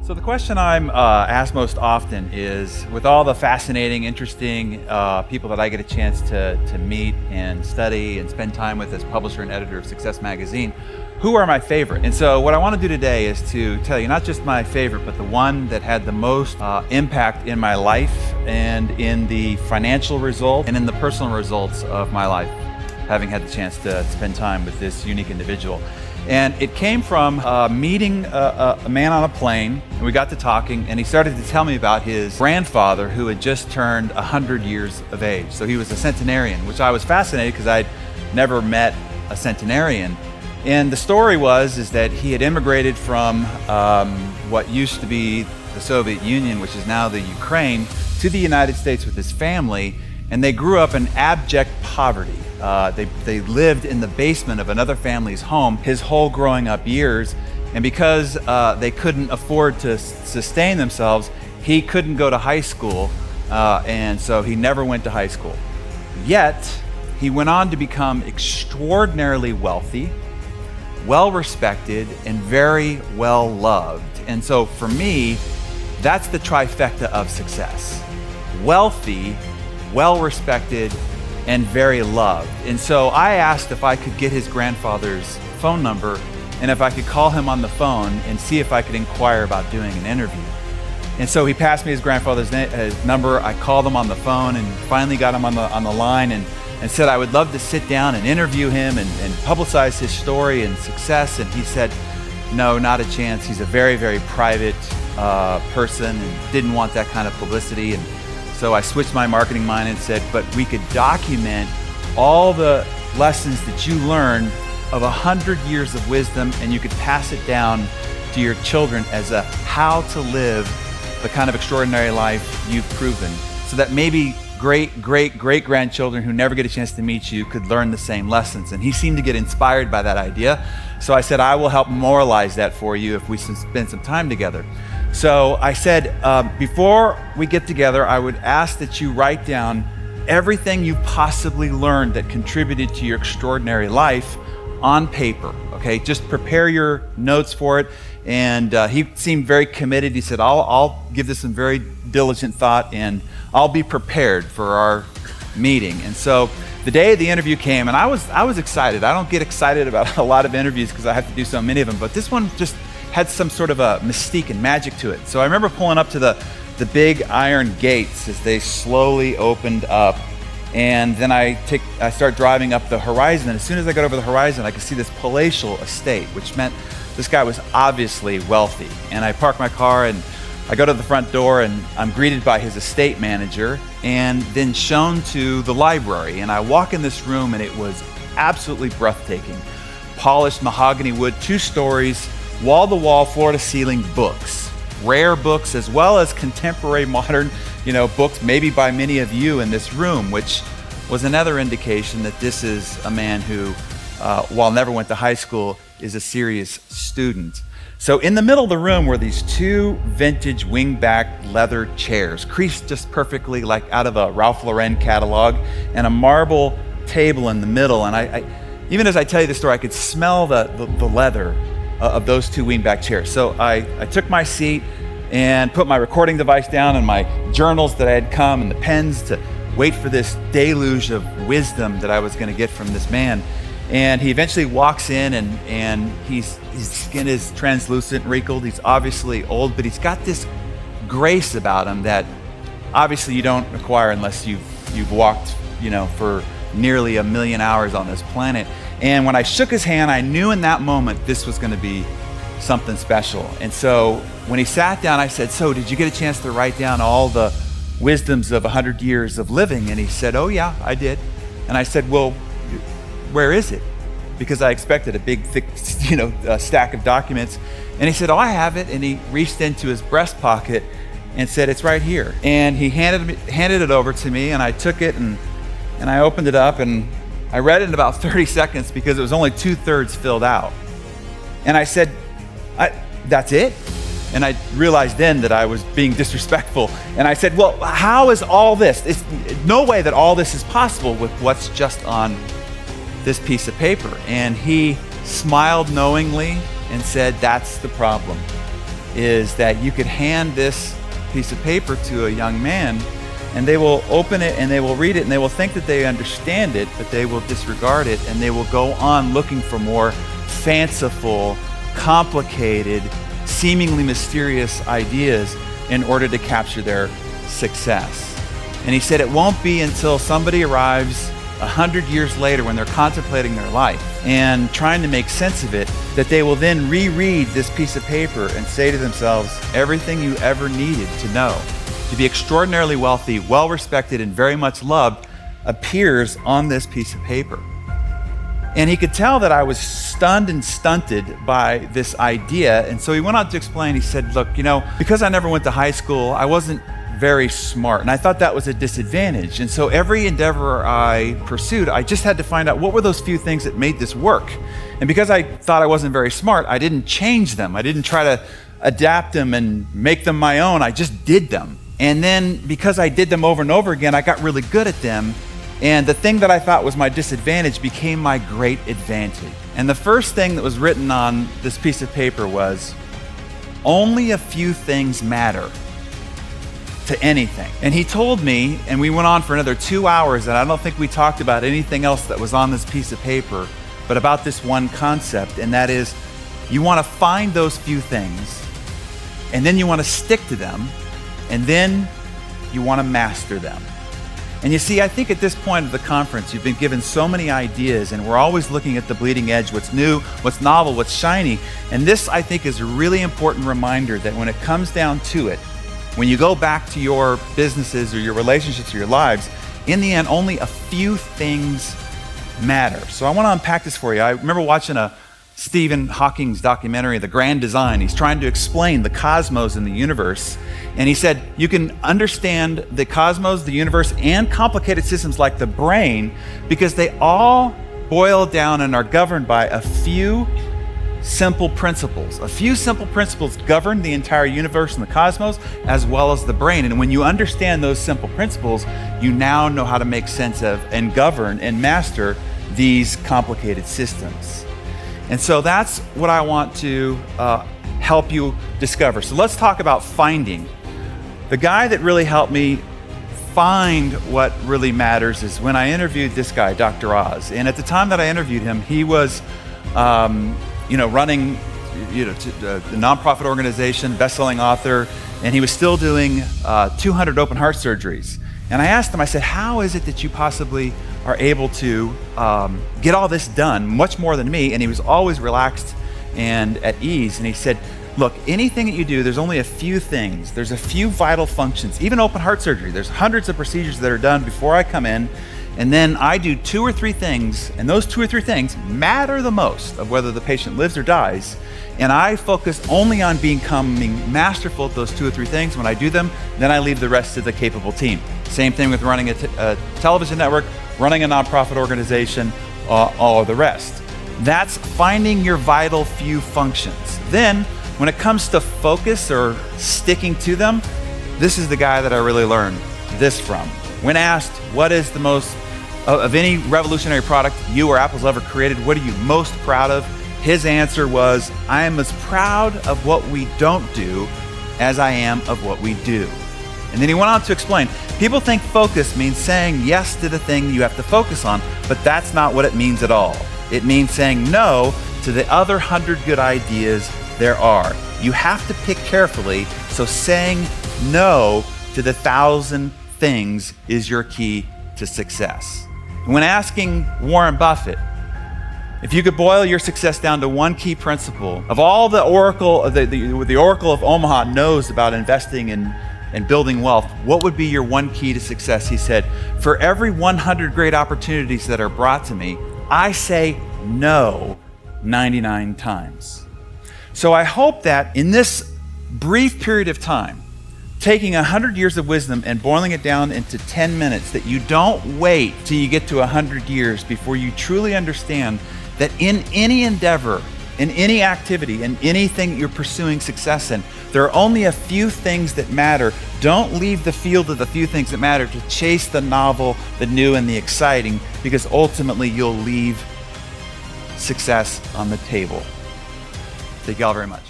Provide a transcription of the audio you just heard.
So the question I'm asked most often is, with all the fascinating, interesting people that I get a chance to meet and study and spend time with as publisher and editor of Success Magazine, who are my favorite? And so what I want to do today is to tell you not just my favorite, but the one that had the most impact in my life and in the financial results and in the personal results of my life, having had the chance to spend time with this unique individual. And it came from meeting a man on a plane, and we got to talking, and he started to tell me about his grandfather who had just turned 100 years of age. So he was a centenarian, which I was fascinated because I'd never met a centenarian. And the story is that he had immigrated from what used to be the Soviet Union, which is now the Ukraine, to the United States with his family, and they grew up in abject poverty. They lived in the basement of another family's home his whole growing up years, and because they couldn't afford to sustain themselves, he couldn't go to high school, and so he never went to high school. Yet, he went on to become extraordinarily wealthy, well-respected, and very well-loved. And so for me, that's the trifecta of success. Wealthy, well-respected, and very loved. And so I asked if I could get his grandfather's phone number and if I could call him on the phone and see if I could inquire about doing an interview. And so he passed me his grandfather's number. I called him on the phone and finally got him on the line and said I would love to sit down and interview him and publicize his story and success. And he said, no, not a chance. He's a very, very private person and didn't want that kind of publicity. And so I switched my marketing mind and said, but we could document all the lessons that you learned of 100 years of wisdom, and you could pass it down to your children as a how to live the kind of extraordinary life you've proven, so that maybe great-great-great-grandchildren who never get a chance to meet you could learn the same lessons. And he seemed to get inspired by that idea. So I said, I will help memorialize that for you if we spend some time together. So I said, before we get together, I would ask that you write down everything you possibly learned that contributed to your extraordinary life on paper, okay? Just prepare your notes for it. And he seemed very committed. He said, I'll give this some very diligent thought and I'll be prepared for our meeting. And so the day of the interview came, and I was excited. I don't get excited about a lot of interviews because I have to do so many of them, but this one just had some sort of a mystique and magic to it. So I remember pulling up to the big iron gates as they slowly opened up, and then I start driving up the horizon, and as soon as I got over the horizon, I could see this palatial estate, which meant this guy was obviously wealthy. And I park my car and I go to the front door and I'm greeted by his estate manager and then shown to the library. And I walk in this room and it was absolutely breathtaking. Polished mahogany wood, 2 stories, wall-to-wall, floor-to-ceiling books. Rare books as well as contemporary modern, books maybe by many of you in this room, which was another indication that this is a man who, while never went to high school, is a serious student. So in the middle of the room were these 2 vintage wingback leather chairs, creased just perfectly like out of a Ralph Lauren catalog, and a marble table in the middle. And I even as I tell you the story, I could smell the leather of those 2 wingback chairs. So I took my seat and put my recording device down and my journals that I had come and the pens to wait for this deluge of wisdom that I was going to get from this man. And he eventually walks in and his skin is translucent, wrinkled. He's obviously old, but he's got this grace about him that obviously you don't acquire unless you've walked, for nearly 1 million hours on this planet. And when I shook his hand, I knew in that moment this was going to be something special. And so when he sat down, I said, so did you get a chance to write down all the wisdoms of 100 years of living? And he said, oh yeah, I did. And I said, well, where is it? Because I expected a big, thick, stack of documents. And he said, oh, I have it. And he reached into his breast pocket and said, it's right here. And he handed it over to me, and I took it and I opened it up and I read it in about 30 seconds because it was only 2/3 filled out. And I said, that's it? And I realized then that I was being disrespectful. And I said, well, how is all this? It's no way that all this is possible with what's just on this piece of paper. And he smiled knowingly and said, that's the problem. is that you could hand this piece of paper to a young man and they will open it and they will read it and they will think that they understand it, but they will disregard it and they will go on looking for more fanciful, complicated, seemingly mysterious ideas in order to capture their success. And he said it won't be until somebody arrives 100 years later when they're contemplating their life and trying to make sense of it, that they will then reread this piece of paper and say to themselves, everything you ever needed to know to be extraordinarily wealthy, well-respected, and very much loved appears on this piece of paper. And he could tell that I was stunned and stunted by this idea. And so he went on to explain, he said, look, because I never went to high school, I wasn't very smart. And I thought that was a disadvantage. And so every endeavor I pursued, I just had to find out what were those few things that made this work. And because I thought I wasn't very smart, I didn't change them. I didn't try to adapt them and make them my own. I just did them. And then because I did them over and over again, I got really good at them. And the thing that I thought was my disadvantage became my great advantage. And the first thing that was written on this piece of paper was, only a few things matter to anything. And he told me, and we went on for another 2 hours, and I don't think we talked about anything else that was on this piece of paper, but about this one concept, and that is, you want to find those few things, and then you want to stick to them, and then you want to master them. And you see, I think at this point of the conference, you've been given so many ideas, and we're always looking at the bleeding edge, what's new, what's novel, what's shiny. And this, I think, is a really important reminder that when it comes down to it, when you go back to your businesses or your relationships or your lives, in the end, only a few things matter. So I want to unpack this for you. I remember watching a Stephen Hawking's documentary, The Grand Design. He's trying to explain the cosmos and the universe. And he said, you can understand the cosmos, the universe, and complicated systems like the brain because they all boil down and are governed by a few simple principles. A few simple principles govern the entire universe and the cosmos as well as the brain. And when you understand those simple principles, you now know how to make sense of and govern and master these complicated systems. And so that's what I want to help you discover. So let's talk about finding. The guy that really helped me find what really matters is when I interviewed this guy, Dr. Oz. And at the time that I interviewed him, he was running a nonprofit organization, best-selling author, and he was still doing 200 open heart surgeries. And I asked him, I said, how is it that you possibly are able to get all this done, much more than me? And he was always relaxed and at ease. And he said, look, anything that you do, there's only a few things. There's a few vital functions. Even open heart surgery, there's hundreds of procedures that are done before I come in. And then I do 2 or 3 things, and those 2 or 3 things matter the most of whether the patient lives or dies. And I focus only on becoming masterful at those 2 or 3 things. When I do them, then I leave the rest to the capable team. Same thing with running a television network, running a nonprofit organization, all of the rest. That's finding your vital few functions. Then, when it comes to focus or sticking to them, this is the guy that I really learned this from. When asked, what is the most, of any revolutionary product you or Apple's ever created, what are you most proud of? His answer was, I am as proud of what we don't do as I am of what we do. And then he went on to explain, people think focus means saying yes to the thing you have to focus on, but that's not what it means at all. It means saying no to the other 100 good ideas there are. You have to pick carefully, so saying no to the 1,000 things is your key to success. And when asking Warren Buffett, if you could boil your success down to one key principle of all the oracle, the Oracle of Omaha knows about investing and building wealth, what would be your one key to success? He said, for every 100 great opportunities that are brought to me, I say no 99 times. So I hope that in this brief period of time, taking 100 years of wisdom and boiling it down into 10 minutes, that you don't wait till you get to 100 years before you truly understand that in any endeavor, in any activity, in anything you're pursuing success in, there are only a few things that matter. Don't leave the field of the few things that matter to chase the novel, the new, and the exciting, because ultimately you'll leave success on the table. Thank you all very much.